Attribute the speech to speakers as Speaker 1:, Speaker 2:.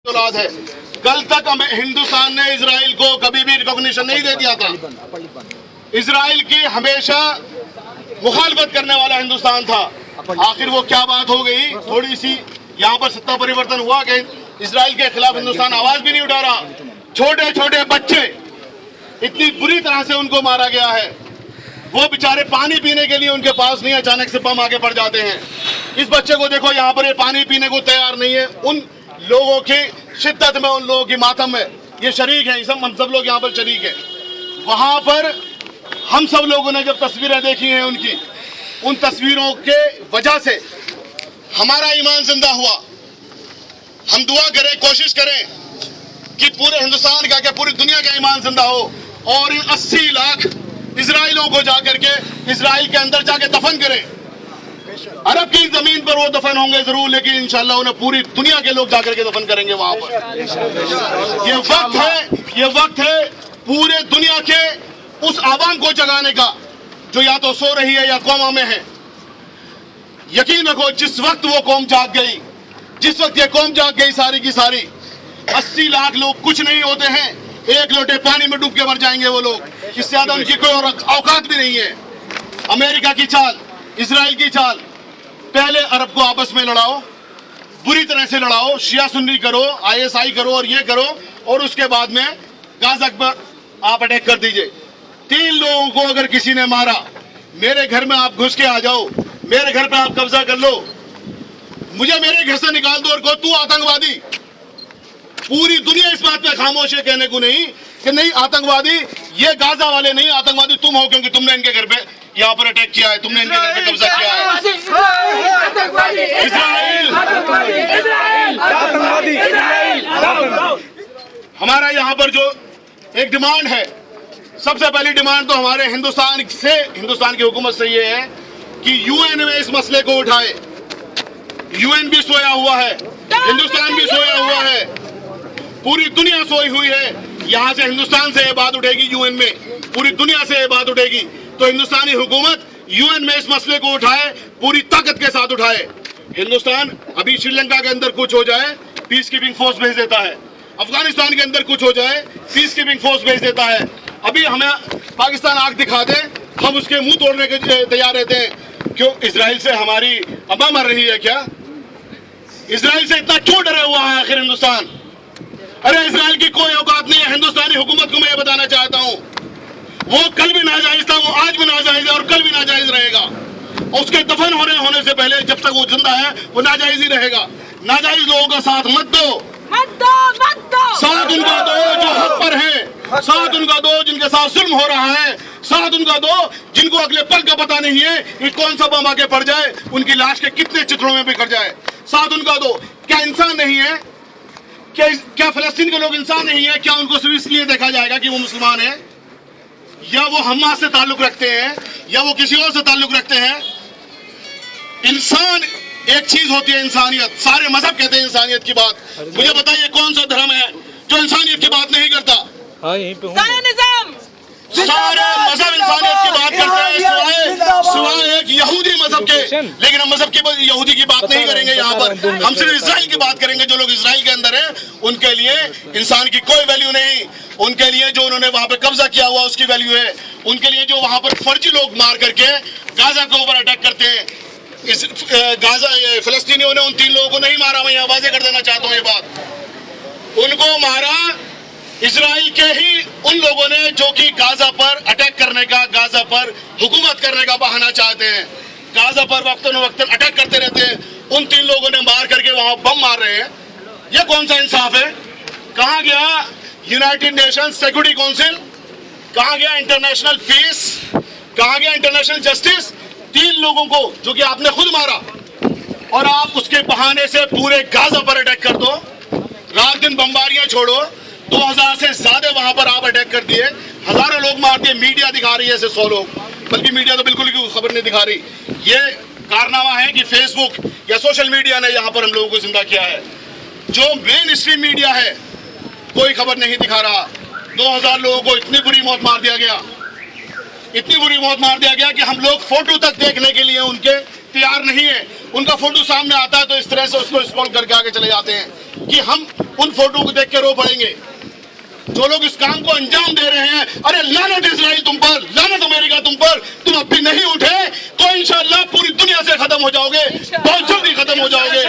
Speaker 1: औलाद है। कल तक हिंदुस्तान ने इजराइल को कभी भी रिकॉग्निशन नहीं दे दिया था। इजराइल की हमेशा मुखालफत करने वाला हिंदुस्तान था। आखिर वो क्या बात हो गई, थोड़ी सी यहाँ पर सत्ता परिवर्तन हुआ कि इजराइल के खिलाफ हिंदुस्तान आवाज भी नहीं उठा रहा। छोटे छोटे बच्चे इतनी बुरी तरह से उनको मारा गया है, वो बेचारे पानी पीने के लिए उनके पास नहीं, अचानक से बम आगे पड़ जाते हैं। इस बच्चे को देखो यहाँ पर, ये पानी पीने को तैयार नहीं है। उन लोगों की शिद्दत में, उन लोगों की मातम में ये शरीक हैं, हम सब लोग यहाँ पर शरीक हैं। वहां पर हम सब लोगों ने जब तस्वीरें देखी हैं उनकी, उन तस्वीरों के वजह से हमारा ईमान जिंदा हुआ। हम दुआ करें, कोशिश करें कि पूरे हिंदुस्तान का, क्या पूरी दुनिया का ईमान जिंदा हो और इन 80 लाख इजराइलों को जाकर के इजराइल के अंदर जाके दफन करें। अरब की जमीन पर वो दफन होंगे जरूर, लेकिन इंशाल्लाह उन्हें पूरी दुनिया के लोग जाकर के दफन करेंगे वहां पर। ये वक्त है पूरे दुनिया के उस आवाम को जगाने का जो या तो सो रही है या कोमा में है। यकीन रखो, जिस वक्त वो कौम जाग गई, जिस वक्त ये कौम जाग गई सारी की सारी, 80 लाख लोग कुछ नहीं होते हैं। एक लोटे पानी में डूब के मर जाएंगे वो लोग। इससे ज्यादा उनकी कोई और औकात भी नहीं है। अमेरिका की चाल, इजराइल की चाल, पहले अरब को आपस में लड़ाओ, बुरी तरह से लड़ाओ, शिया सुन्नी करो, ISI करो और ये करो, और उसके बाद में गाजा पर आप अटैक कर दीजिए। 3 लोगों को अगर किसी ने मारा, मेरे घर में आप घुस के आ जाओ, मेरे घर पे आप कब्जा कर लो, मुझे मेरे घर से निकाल दो और कहो तू आतंकवादी। पूरी दुनिया इस बात पे खामोश है, कहने को नहीं कि नहीं आतंकवादी ये गाजा वाले नहीं, आतंकवादी तुम हो, क्योंकि तुमने इनके घर पे यहाँ पर अटैक किया है, तुमने इनके घर पे कब्जा किया है। हमारा यहाँ पर जो एक डिमांड है, सबसे पहली डिमांड तो हमारे हिंदुस्तान की हुकूमत से ये है कि UN में इस मसले को उठाए। UN भी सोया हुआ है, हिंदुस्तान भी सोया हुआ है, पूरी दुनिया सोई हुई है। यहाँ से हिंदुस्तान से ये बात उठेगी, UN में पूरी दुनिया से ये बात उठेगी, तो हिंदुस्तानी हुकूमत UN में इस मसले को उठाए, पूरी ताकत के साथ उठाए। हिंदुस्तान अभी श्रीलंका के अंदर कुछ हो जाए, पीस कीपिंग फोर्स भेज देता है। अफगानिस्तान के अंदर कुछ हो जाए, पीस कीपिंग फोर्स भेज देता है। अभी हमें पाकिस्तान आंख दिखा दे, हम उसके मुंह तोड़ने के तैयार रहते हैं। क्यों? इजराइल से हमारी अम्मा मर रही है क्या? इजराइल से इतना क्यों डरा हुआ है आखिर हिंदुस्तान? अरे इजराइल की कोई औकात नहीं है। हिंदुस्तानी हुकूमत को मैं ये बताना चाहता हूँ, वो कल भी नाजायज था, वो आज भी नाजायज है और कल भी नाजायज रहेगा। और उसके दफन होने से पहले, जब तक वो जिंदा है, वो नाजायज ही रहेगा। नाजायज लोगों का साथ मत दो, साथ उनका दो जो हक पर है, साथ उनका दो जिनके साथ जुल्म हो रहा है, साथ उनका दो जिनको अगले पल का पता नहीं है कि कौन सा बम आके पड़ जाए, उनकी लाश के कितने चित्रों में बिखर जाए। साथ उनका दो। क्या इंसान नहीं है? क्या फलस्तीन के लोग इंसान नहीं है? क्या उनको सिर्फ इसलिए देखा जाएगा कि वो मुसलमान है, या वो हमास से ताल्लुक रखते हैं, या वो किसी और से ताल्लुक रखते हैं? इंसान एक चीज होती है, इंसानियत। सारे मजहब कहते हैं इंसानियत की बात। मुझे बताइए कौन सा धर्म है जो इंसानियत की बात नहीं करता? सारे मजहब इंसानियत की बात करते हैं, सिवाय एक यहूदी मजहब के। लेकिन हम मजहब की, यहूदी की बात नहीं करेंगे यहाँ पर। हम सिर्फ इजराइल की बात करेंगे। जो लोग इजराइल के अंदर हैं, उनके लिए इंसान की कोई वैल्यू नहीं। उनके लिए जो उन्होंने वहां पे कब्जा किया हुआ उसकी वैल्यू है। उनके लिए जो वहां पर फर्जी लोग मार करके गाजा के ऊपर अटैक करते हैं, इस फिलिस्तीनियों ने उन 3 लोगों को नहीं मारा। मैं यहाँ वाजे कर देना चाहता हूँ ये बात। उनको मारा इजराइल के ही उन लोगों ने जो कि गाजा पर अटैक करने का, गाजा पर हुकूमत करने का बहाना चाहते हैं। गाजा पर वक्तन वक्तन अटैक करते रहते हैं। उन 3 लोगों ने मार करके वहां बम मार रहे हैं। ये कौन सा इंसाफ है? कहां गया यूनाइटेड नेशन सिक्योरिटी काउंसिल? कहां गया इंटरनेशनल पीस? कहां गया इंटरनेशनल जस्टिस? 3 लोगों को जो कि आपने खुद मारा, और आप उसके बहाने से पूरे गाजा पर अटैक कर दो। रात दिन बमबारियां छोड़ो। 2000 से ज्यादा वहां पर आप अटैक कर दिए, हजारों लोग मार दिए। मीडिया दिखा रही है ऐसे 100 लोग, बल्कि मीडिया तो बिल्कुल ही खबर नहीं दिखा रही। ये कारनामा है कि फेसबुक या सोशल मीडिया ने यहाँ पर हम लोगों को जिंदा किया है। जो मेन स्ट्रीम मीडिया है, कोई खबर नहीं दिखा रहा। 2000 लोगों को इतनी बुरी मौत मार दिया गया, इतनी बुरी मौत मार दिया गया कि हम लोग फोटो तक देखने के लिए उनके तैयार नहीं है। उनका फोटो सामने आता है तो इस तरह से उसको स्क्रॉल करके आगे चले जाते हैं कि हम ان فوٹو کو دیکھ کے رو پڑیں گے. جو لوگ اس کام کو انجام دے رہے ہیں, ارے لعنت اسرائیل تم پر, لعنت امریکہ تم پر, تم اب بھی نہیں اٹھے تو انشاءاللہ پوری دنیا سے ختم ہو جاؤ گے, بہت جلدی ختم ہو جاؤ گے.